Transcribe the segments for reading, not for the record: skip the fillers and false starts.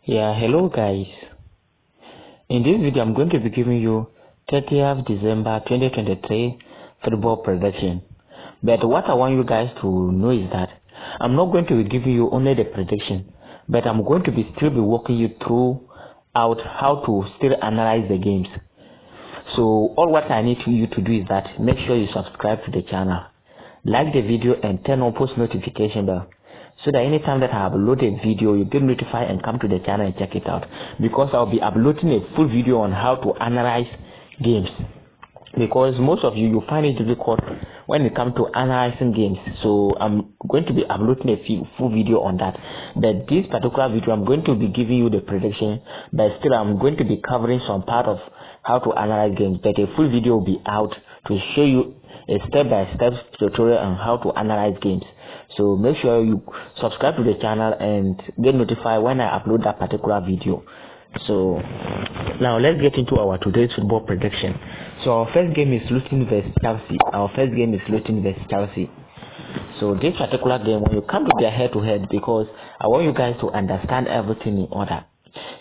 Yeah, hello guys. In this video, I'm going to be giving you 30th December 2023 football prediction. But what I want you guys to know is that I'm not going to be giving you only the prediction, but I'm going to be still be walking you through out how to still analyze the games. So all what I need you to do is that make sure you subscribe to the channel, like the video and turn on post notification bell, so that anytime that I upload a video, you get notified and come to the channel and check it out. Because I'll be uploading a full video on how to analyze games. Because most of you find it difficult when it comes to analyzing games. So I'm going to be uploading a full video on that. But this particular video, I'm going to be giving you the prediction, but still I'm going to be covering some part of how to analyze games. But a full video will be out to show you a step-by-step tutorial on how to analyze games. So make sure you subscribe to the channel and get notified when I upload that particular video. So now let's get into our today's football prediction. So our first game is Luton vs Chelsea. So this particular game, when you come to their head-to-head, because I want you guys to understand everything in order.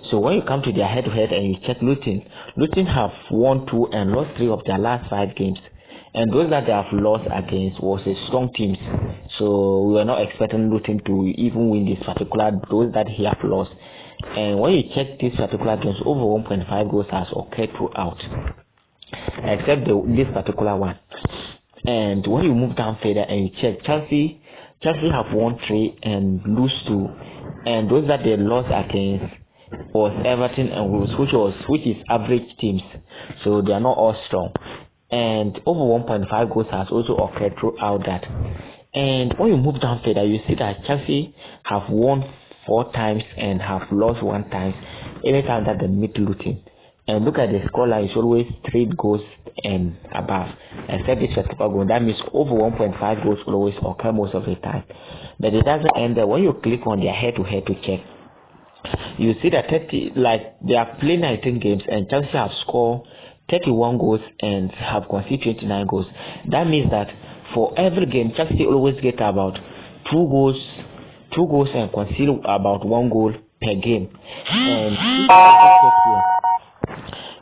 So when you come to their head-to-head and you check Luton have won 2 and lost 3 of their last 5 games. And those that they have lost against was a strong teams. So we were not expecting Luton to even win this particular, those that he have lost. And when you check this particular games, over 1.5 goals has occurred throughout, except this particular one. And when you move down further and you check, Chelsea have won 3 and lose 2. And those that they lost against was Everton and Wolves, which is average teams. So they are not all strong. And over 1.5 goals has also occurred throughout that. And when you move down further, you see that Chelsea have won 4 times and have lost 1 time anytime that they meet Luton. And look at the scoreline, it's always 3 goals and above, except this particular goal. That means over 1.5 goals will always occur most of the time. But it doesn't end there. When you click on their head-to-head to check, you see that they are playing 19 games and Chelsea have scored 31 goals and have conceded 29 goals. That means that for every game, Chelsea always get about 2 goals and concede about 1 goal per game. And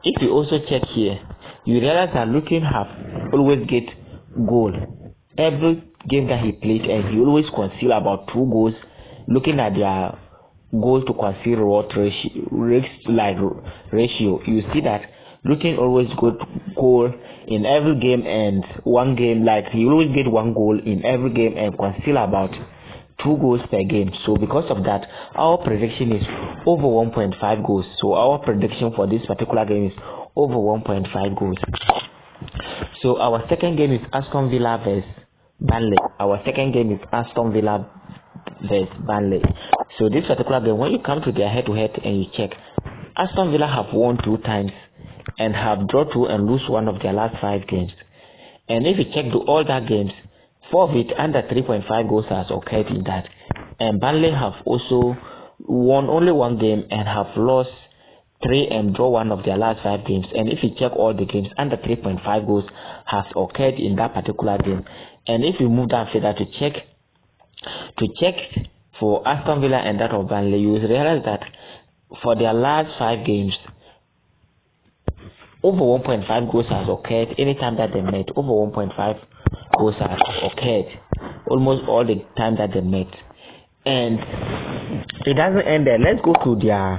if you also check here, you realize that Luton have always get goal every game that he played, and he always concede about 2 goals. Looking at their goal to concede ratio, you see that Luton always got goal in every game, and 1 game, like he always get 1 goal in every game and concede about 2 goals per game. So because of that, our prediction is over 1.5 goals. So our prediction for this particular game is over 1.5 goals. So our second game is Aston Villa vs Burnley. So this particular game, when you come to their head-to-head and you check, Aston Villa have won 2 times and have drawn 2 and lose 1 of their last 5 games. And if you check all that games, 4 of it under 3.5 goals has occurred in that. And Burnley have also won only 1 game and have lost 3 and draw 1 of their last 5 games. And if you check all the games, under 3.5 goals has occurred in that particular game. And if you move down further to check for Aston Villa and that of Burnley, you will realize that for their last 5 games, over 1.5 goals has occurred anytime that they met. Over 1.5 goals has occurred almost all the time that they met. And it doesn't end there. Let's go to their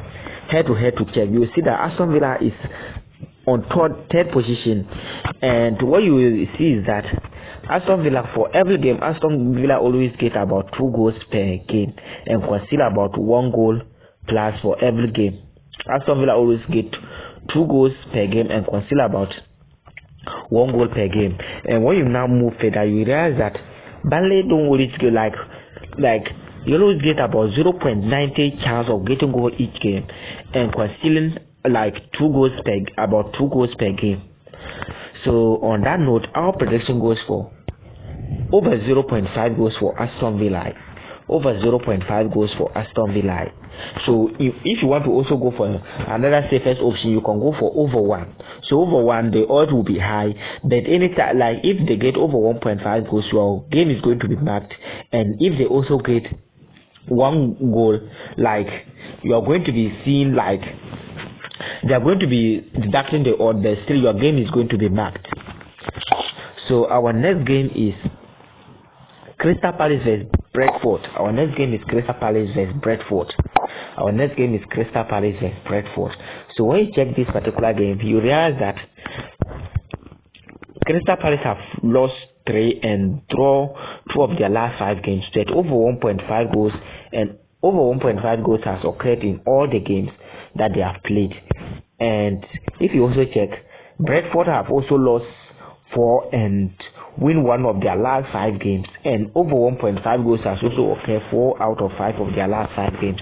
head-to-head to check. You will see that Aston Villa is on third position. And what you will see is that Aston Villa, for every game, Aston Villa always get about 2 goals per game and concede about 1 goal plus for every game. Aston Villa always get 2 goals per game and concede about 1 goal per game. And when you now move further, you realize that Burnley don't always get like you always get about 0.90 chance of getting goal each game and conceding like 2 goals per game. So on that note, our prediction goes for over 0.5 goals for Aston Villa. Over 0.5 goals for Aston Villa. So if you want to also go for another safest option, you can go for over 1. So over 1, the odds will be high. But anytime, like if they get over 1.5 goals, your game is going to be marked. And if they also get 1 goal, like you are going to be seeing like they are going to be deducting the odd, but still your game is going to be marked. So our next game is Crystal Palace vs Brentford. Our next game is Crystal Palace vs Brentford. Our next game is Crystal Palace vs Brentford. So when you check this particular game, you realize that Crystal Palace have lost 3 and draw 2 of their last 5 games straight. Over 1.5 goals, and over 1.5 goals has occurred in all the games that they have played. And if you also check, Brentford have also lost 4 and win 1 of their last 5 games, and over 1.5 goals has also occurred 4 out of 5 of their last 5 games.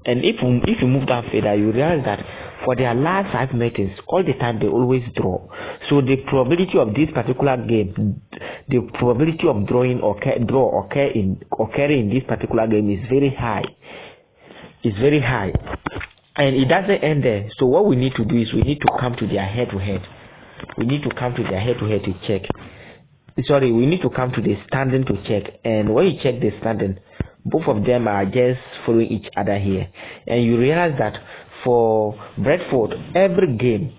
And if you move down further, you realize that for their last 5 meetings, all the time they always draw. So the probability of this particular game, the probability of occurring in this particular game is very high. It's very high, and it doesn't end there. So what we need to do is we need to come to their head-to-head. We need to come to their head-to-head to check. Sorry, we need to come to the standing to check. And when you check the standing, both of them are just following each other here, and you realize that for Brentford, every game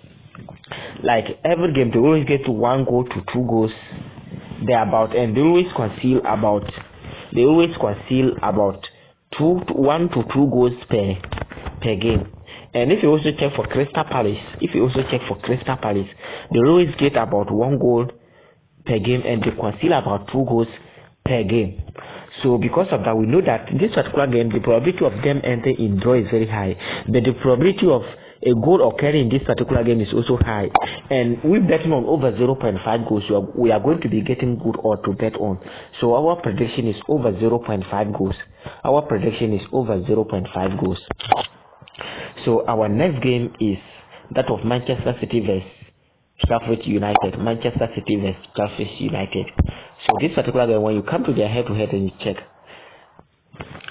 they always get to 1 goal to 2 goals thereabout, and they always concede about 1 to 2 goals per game. And if you also check for Crystal Palace, they always get about 1 goal per game, and they concede about 2 goals per game. So because of that, we know that in this particular game, the probability of them entering in draw is very high, but the probability of a goal occurring in this particular game is also high. And we're betting on over 0.5 goals. So we are going to be getting good odds to bet on. So our prediction is over 0.5 goals. Our prediction is over 0.5 goals. So our next game is that of Manchester City vs Sheffield United. Manchester City vs Sheffield United. So this particular game, when you come to their head-to-head and you check,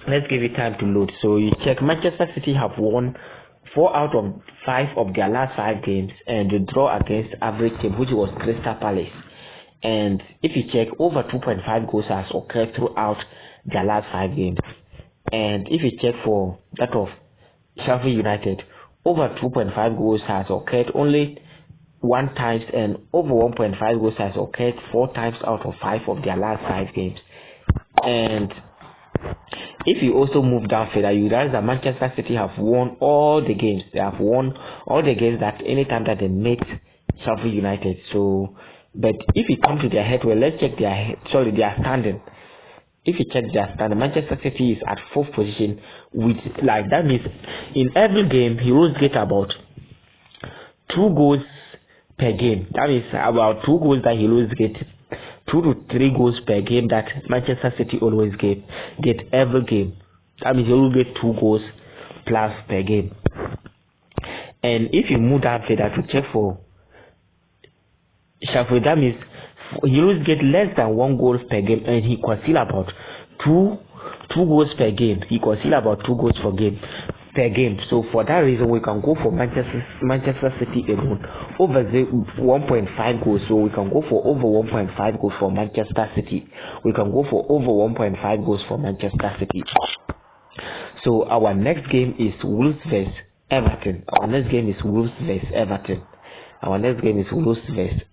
let's give it time to load. So you check, Manchester City have won 4 out of 5 of their last 5 games, and the draw against average team, which was Crystal Palace. And if you check, over 2.5 goals has occurred throughout their last 5 games. And if you check for that of Sheffield United, over 2.5 goals has occurred only 1 time, and over 1.5 goals has occurred 4 times out of 5 of their last 5 games. And if you also move down further, you realize that Manchester City have won all the games. They have won all the games that any time that they met Sheffield United. So, but if you come to their head, well, let's check their standing. If you check their standing, Manchester City is at 4th position with, like, that means in every game he always get about 2 goals per game. That is about 2 goals that he always get. 2 to 3 goals per game that Manchester City always get every game. That means he always get 2 goals plus per game. And if you move down further to check for Sheffield, that means he always get less than 1 goal per game, and he concede about 2 goals per game. He concede about 2 goals per game. So for that reason, we can go for Manchester City alone over 1.5 goals. So we can go for over 1.5 goals for Manchester City. We can go for over 1.5 goals for Manchester City. So our next game is Wolves vs Everton. Our next game is Wolves vs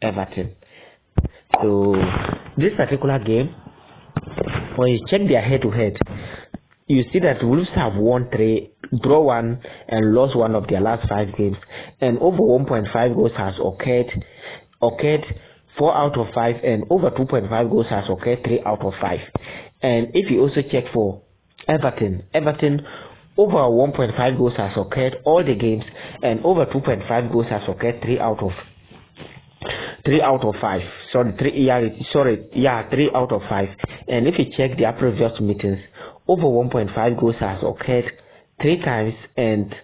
Everton. So this particular game, when you check their head-to-head, you see that Wolves have won 3, draw 1, and lost 1 of their last 5 games, and over 1.5 goals has occurred 4 out of 5, and over 2.5 goals has occurred 3 out of 5. And if you also check for Everton, over 1.5 goals has occurred all the games, and over 2.5 goals has occurred 3 out of 5. 3 out of 5. And if you check their previous meetings, over 1.5 goals has occurred 3 times, and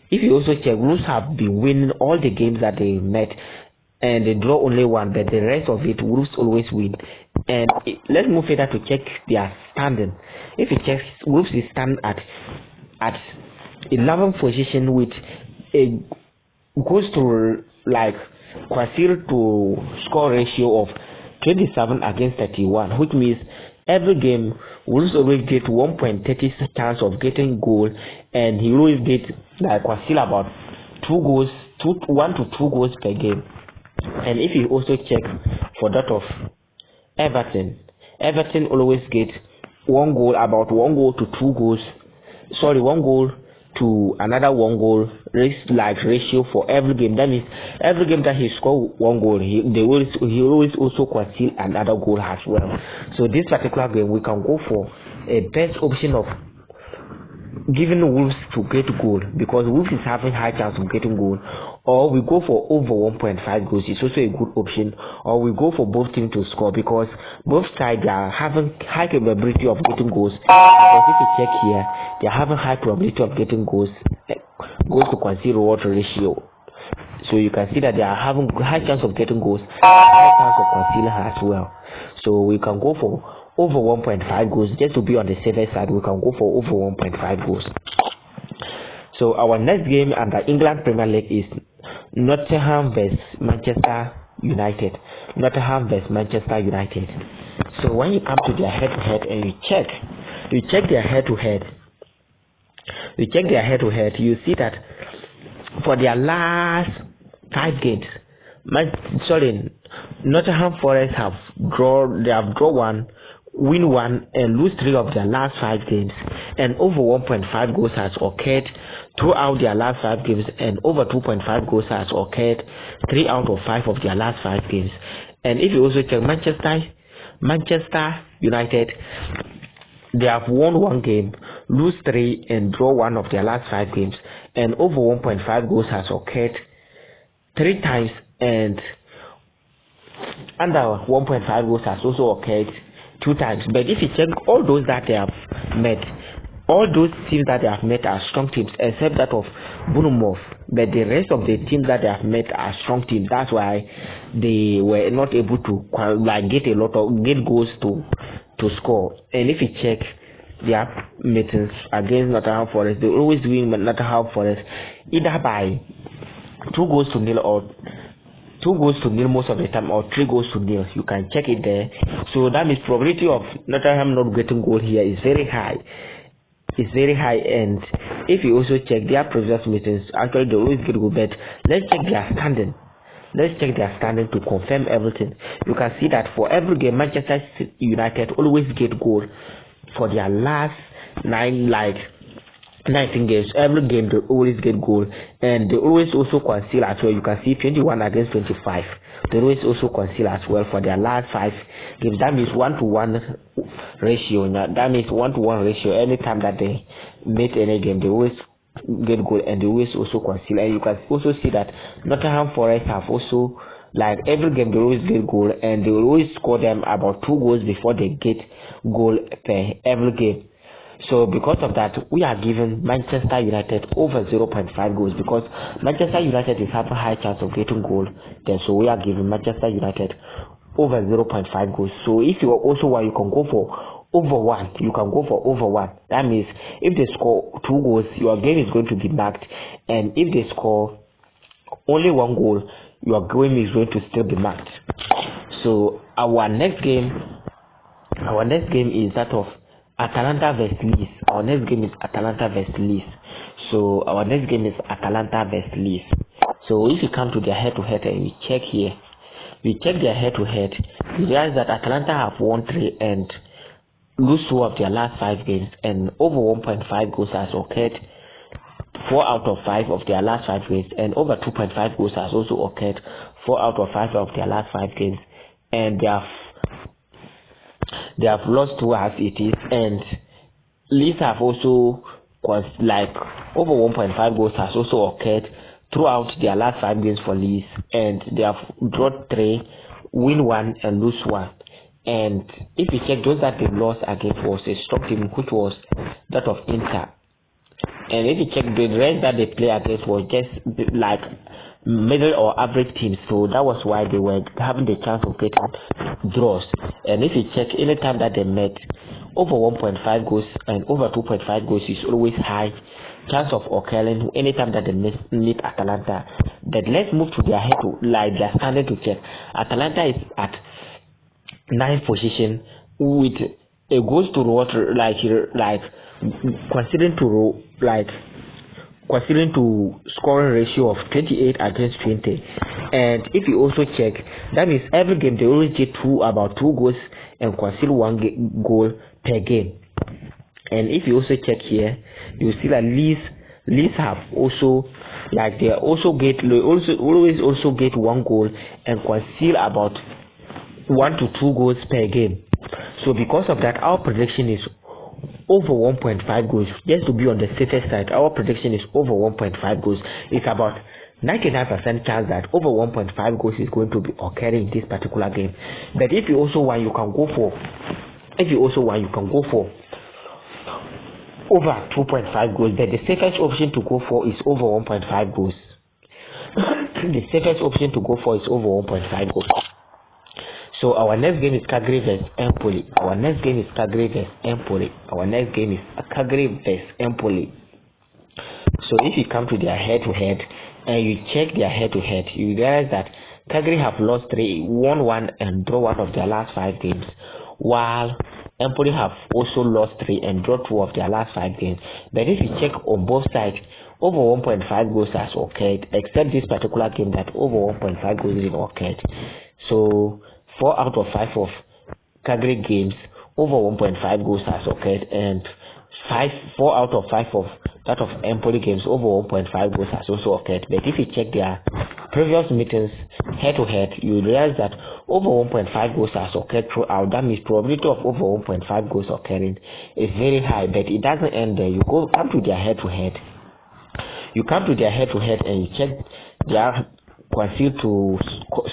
if you also check, Wolves have been winning all the games that they met, and they draw only 1, but the rest of it Wolves always win. And let's move further to check their standing. If you check, Wolves is stand at 11th position with a goals to concede to score ratio of 27 against 31, which means every game Wolves always get 1.30 chance of getting goal, and he always get like still about 1 to 2 goals per game. And if you also check for that of Everton always get 1 goal, about 1 goal to 2 goals. 1 goal to another 1 goal ratio for every game. That means every game that he score 1 goal, he always also concede another goal as well. So this particular game, we can go for a best option of giving Wolves to get goal, because Wolves is having high chance of getting goal, or we go for over 1.5 goals. It's also a good option, or we go for both teams to score, because both sides are having high capability of getting goals. Because if you check here, they are having high probability of getting goals to concede reward ratio. So you can see that they are having high chance of getting goals, high chance of conceding as well. So we can go for over 1.5 goals just to be on the safer side. We can go for over 1.5 goals. So our next game under England Premier League is Nottingham vs Manchester United. Nottingham vs Manchester United. So when you come to their head-to-head and you check their head-to-head, you see that for their last 5 games, Nottingham Forest have drawn 1, win 1, and lose 3 of their last 5 games, and over 1.5 goals has occurred throughout their last 5 games, and over 2.5 goals has occurred 3 out of 5 of their last 5 games. And if you also check Manchester United, they have won 1 game, lose 3, and draw 1 of their last 5 games, and over 1.5 goals has occurred 3 times, and under 1.5 goals has also occurred 2 times. But if you check all those that they have met, all those teams that they have met are strong teams, except that of Bournemouth. But the rest of the teams that they have met are strong teams. That's why they were not able to get goals to score. And if you check their meetings against Nottingham Forest, they always win Nottingham Forest either by 2 goals to nil, or 2 goals to nil most of the time, or 3 goals to nil. You can check it there. So that means probability of Nottingham not getting goal here is very high. It's very high. And if you also check their previous meetings, actually they always get goal. But let's check their standing. To confirm everything. You can see that for every game, Manchester United always get goal for their last 19 games. Every game they always get goal, and they always also concede as well. You can see 21 against 25. They always also concede as well for their last 5 games. That means 1-to-1 ratio. Now that means 1-to-1 ratio. Anytime that they meet any game, they always get goal, and they always also concede. And you can also see that Nottingham Forest have also, like, every game they always get goal, and they will always score them about 2 goals before they get goal per every game. So because of that, we are giving Manchester United over 0.5 goals, because Manchester United is having a high chance of getting goal. Then so we are giving Manchester United over 0.5 goals. So if you also want, you can go for over 1. You can go for over 1. That means if they score 2 goals, your game is going to be marked, and if they score only 1 goal, your game is going to still be marked. So our next game is that of Atalanta vs Leeds. Our next game is Atalanta vs Leeds. So our next game is Atalanta vs Leeds. So if you come to their head-to-head and we check here, their head-to-head, you realize that Atalanta have won 3 and lose 2 of their last 5 games, and over 1.5 goals has occurred 4 out of 5 of their last 5 games, and over 2.5 goals has also occurred 4 out of 5 of their last 5 games, and they have lost 2 as it is. And Leeds have also over 1.5 goals has also occurred throughout their last 5 games for Leeds, and they have drawn 3, win 1, and lose 1. And if you check those that they lost against was a strong team, which was that of Inter. And if you check the rest that they play against was just like middle or average teams, so that was why they were having the chance of getting draws. And if you check, anytime that they met, over 1.5 goals and over 2.5 goals is always high chance of occurring anytime that they meet Atalanta. But let's move to their their standing to check. Atalanta is at 9th position with it goes to what, considering to scoring ratio of 28 against 20. And if you also check, that means every game they always get about two goals and concede one goal per game. And if you also check here, you see that Leeds have also, they always get one goal and concede about 1 to 2 goals per game. So because of that, our prediction is over 1.5 goals. Just to be on the safer side, our prediction is over 1.5 goals. It's about 99% chance that over 1.5 goals is going to be occurring in this particular game. But if you also want, you can go for over 2.5 goals. But the safest option to go for is over 1.5 goals. The safest option to go for is over 1.5 goals. So our next game is Cagliari vs Empoli. So if you come to their head-to-head and you check their head-to-head, you realize that Cagliari have lost 3, won 1 and draw 1 of their last 5 games, while Empoli have also lost 3 and draw 2 of their last 5 games. But if you check on both sides, over 1.5 goals has occurred, except this particular game that over 1.5 goals didn't occur. So 4 out of 5 of Cagliari games, over 1.5 goals has occurred, and 4 out of 5 of that of Empoli games, over 1.5 goals has also occurred. But if you check their previous meetings head-to-head, you realize that over 1.5 goals has occurred throughout. That means probability of over 1.5 goals occurring is very high, but it doesn't end there. You come to their head-to-head. And you check their concede to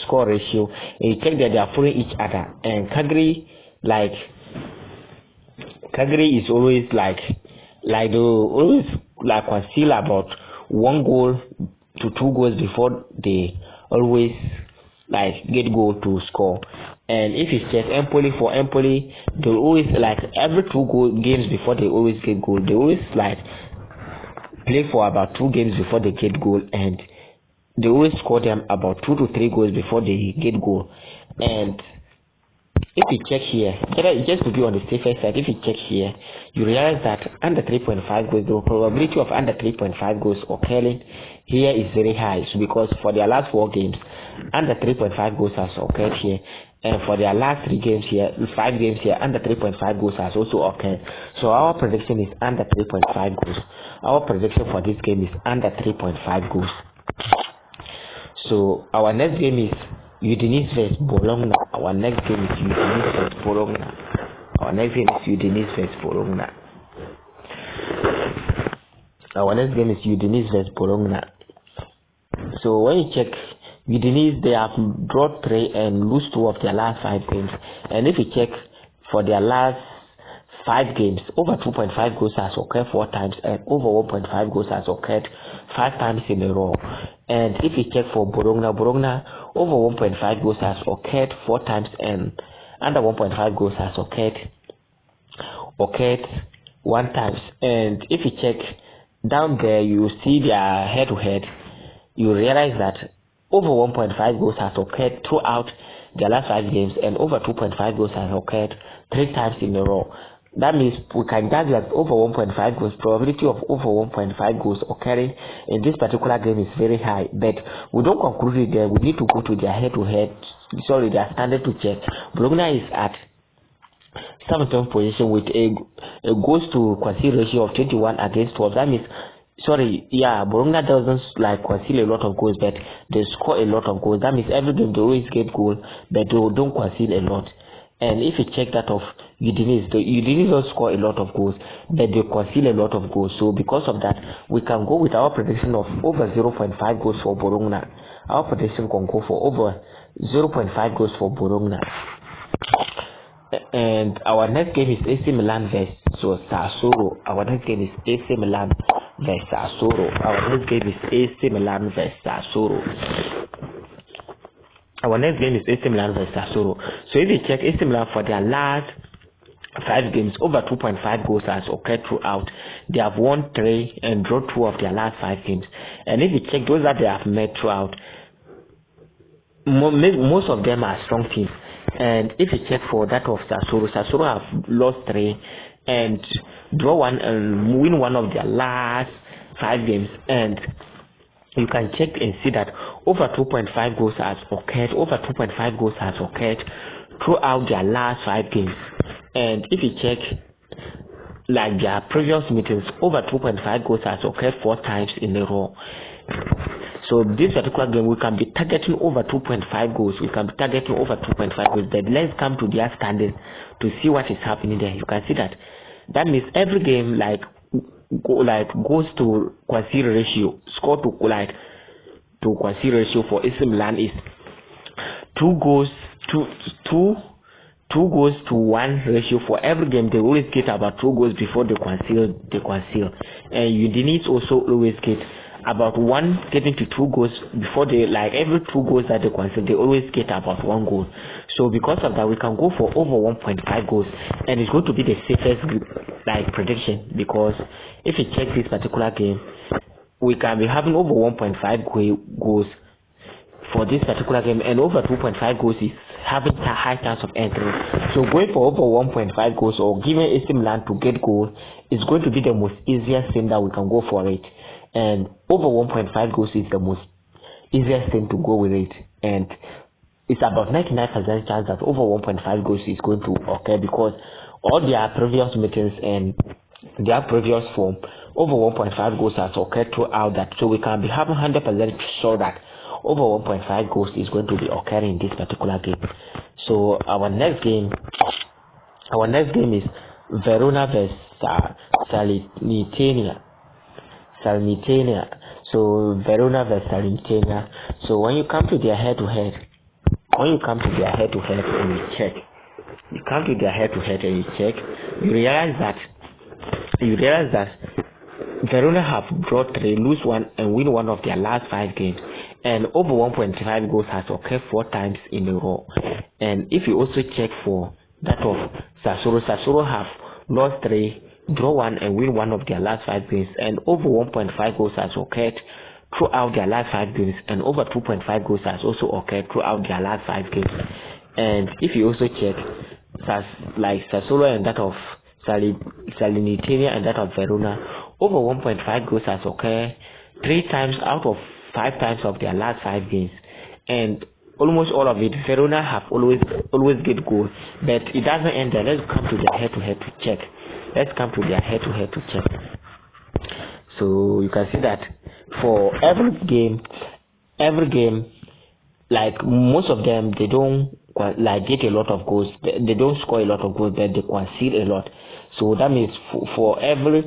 score ratio, and you check that they are following each other. And Cagliari is always they always concede about 1 goal to 2 goals before they always get goal to score. And if you check Empoli, they always every 2 games before they always get goal. They always play for about 2 games before they get goal, and they always score them about 2 to 3 goals before they get goal. And if you check here, just to be on the safer side, if you check here, you realize that under 3.5 goals, the probability of under 3.5 goals occurring here is very high. So because for their last 4 games, under 3.5 goals has occurred here, and for their last 5 games here, under 3.5 goals has also occurred. So our prediction is under 3.5 goals. Our prediction for this game is under 3.5 goals. So our next game is Udinese vs Bologna. Our next game is Udinese vs Bologna. So when you check Udinese, they have drawn 3 and lose 2 of their last 5 games. And if you check for their last 5 games, over 2.5 goals has occurred 4 times, and over 1.5 goals has occurred 5 times in a row. And if you check for Bologna, over 1.5 goals has occurred 4 times, and under 1.5 goals has occurred 1 time. And if you check down there, you see their head-to-head, you realize that over 1.5 goals has occurred throughout their last 5 games, and over 2.5 goals has occurred 3 times in a row. That means we can judge that over 1.5 goals, probability of over 1.5 goals occurring in this particular game is very high. But we don't conclude it there. We need to go to their head-to-head, their standard to check. Bologna is at 7th position with a goals to concede ratio of 21 against 12. That means, Bologna doesn't concede a lot of goals, but they score a lot of goals. That means every game they always get goal, but they don't concede a lot. And if you check that of Udinese, don't score a lot of goals, but they concede a lot of goals. So because of that, we can go with our prediction of over 0.5 goals for Bologna. Our prediction can go for over 0.5 goals for Bologna. And our next game is AC Milan vs Sassuolo. Our next game is AC Milan vs Sassuolo. So if you check AC Milan for their last 5 games, over 2.5 goals has occurred throughout. They have won 3 and draw 2 of their last 5 games. And if you check those that they have met throughout, most of them are strong teams. And if you check for that of Sassuolo have lost 3 and draw 1 and win one of their last 5 games. And you can check and see that over 2.5 goals has occurred. Over 2.5 goals has occurred throughout their last 5 games. And if you check like their previous meetings, over 2.5 goals has occurred 4 times in a row. So this particular game, we can be targeting over 2.5 goals. We can be targeting over 2.5 goals. But let's come to their standings to see what is happening there. You can see that that means every game goes to concede ratio, score to concede ratio for AC Milan is 2 goals to 1 ratio. For every game they always get about 2 goals before they concede. And Udinese also always get about 1 getting to 2 goals before they, like every 2 goals that they concede, they always get about 1 goal. So because of that, we can go for over 1.5 goals, and it's going to be the safest prediction, because if you check this particular game, we can be having over 1.5 goals for this particular game, and over 2.5 goals is having a high chance of entry. So going for over 1.5 goals or giving AC Milan to get goal is going to be the most easiest thing that we can go for it. And over 1.5 goals is the most easiest thing to go with it. And it's about 99% chance that over 1.5 goals is going to occur, because all their previous meetings and their previous form, over 1.5 goals has occurred throughout that. So we can be having 100% sure that over 1.5 goals is going to be occurring in this particular game. So our next game is Verona versus Salernitana. So Verona versus Salernitana. So when you come to their head-to-head, and you realize that Verona have drawn 3, lose 1, and win one of their last 5 games. And over 1.5 goals has occurred 4 times in a row. And if you also check for that of Sassuolo have lost 3, draw 1, and win one of their last 5 games. And over 1.5 goals has occurred throughout their last 5 games. And over 2.5 goals has also occurred throughout their last 5 games. And if you also check Sassuolo and that of Salernitana and that of Verona, over 1.5 goals has occurred 3 times out of 5 times of their last 5 games. And almost all of it, Verona have always get goals, but it doesn't end there. Let's come to their head-to-head to check. So you can see that for every game, like most of them, they don't get a lot of goals. They don't score a lot of goals, but they concede a lot. So that means for every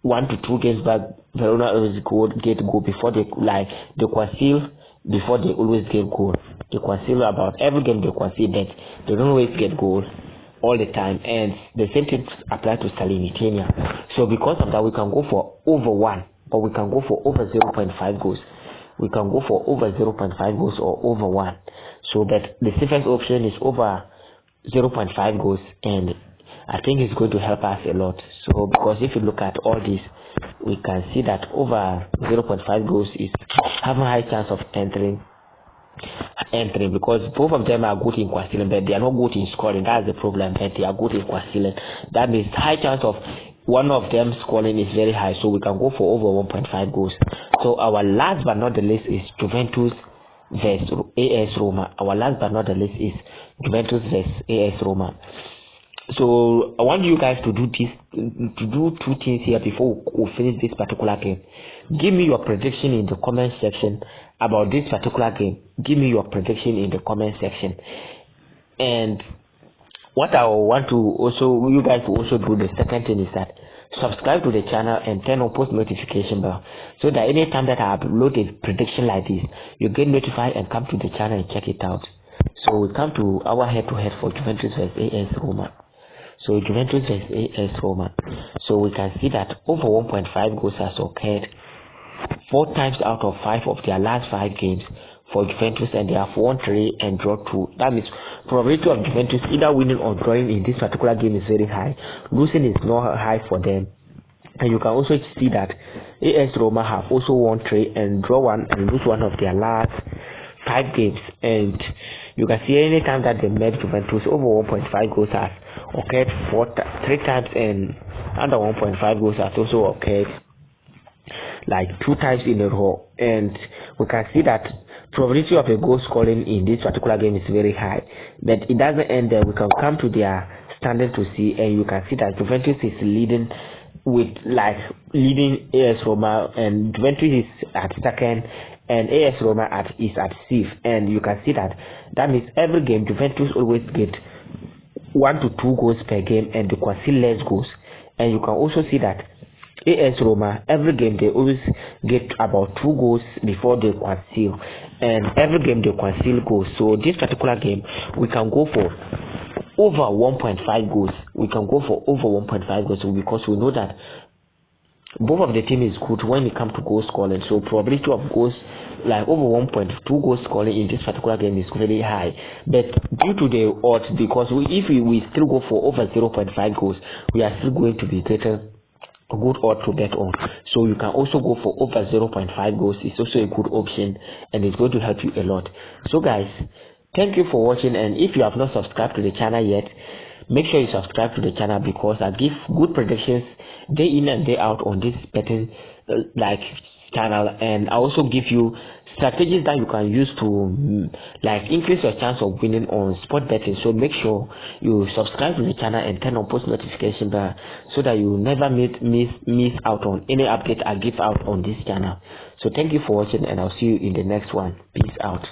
1 to 2 games back, Verona always get goal before they concede. Before they always get goal. They concede about every game they concede, but they don't always get goal all the time. And the same thing applies to Salernitana. So because of that, we can go for over 1, but we can go for over 0.5 goals. We can go for over 0.5 goals or over 1. So that the safest option is over 0.5 goals, and I think it's going to help us a lot. So because if you look at all this, we can see that over 0.5 goals is having a high chance of entering, because both of them are good in concealing, but they are not good in scoring. That's the problem. But they are good in concealing. That means high chance of one of them scoring is very high. So we can go for over 1.5 goals. So our last but not the least is Juventus versus AS Roma. So I want you guys to do 2 things here before we finish this particular game. Give me your prediction in the comment section about this particular game. Give me your prediction in the comment section. And what I want to also you guys to also do, the second thing is that subscribe to the channel and turn on post notification bell, so that anytime that I upload a prediction like this, you get notified and come to the channel and check it out. So we come to our head-to-head for Juventus vs AS Roma. So Juventus vs AS Roma. So we can see that over 1.5 goals has occurred 4 times out of 5 of their last 5 games for Juventus, and they have won 3 and draw 2. That means probability of Juventus either winning or drawing in this particular game is very high. Losing is not high for them. And you can also see that AS Roma have also won 3 and draw 1 and lose one of their last 5 games. And you can see anytime that they met Juventus, over 1.5 goals has occurred 3 times, and under 1.5 goals has also occurred like 2 times in a row. And we can see that probability of a goal scoring in this particular game is very high, but it doesn't end there. We can come to their standing to see, and you can see that Juventus is leading AS Roma, and Juventus is at second, and AS Roma is at fifth. And you can see that means every game Juventus always get 1 to 2 goals per game, and they concede less goals. And you can also see that AS Roma, every game they always get about 2 goals before they concede, and every game they concede goals. So this particular game we can go for over 1.5 goals. We can go for over 1.5 goals because we know that both of the team is good when it comes to goal scoring. So probability of goals like over 1.2 goals scoring in this particular game is very high. But due to the odds, because if we still go for over 0.5 goals, we are still going to be getting a good odds to bet on. So you can also go for over 0.5 goals. It's also a good option, and it's going to help you a lot. So guys, thank you for watching, and if you have not subscribed to the channel yet, make sure you subscribe to the channel, because I give good predictions day in and day out on this betting channel, and I also give you strategies that you can use to increase your chance of winning on sport betting. So make sure you subscribe to the channel and turn on post notification bell so that you never miss out on any update I give out on this channel. So thank you for watching, and I'll see you in the next one. Peace out.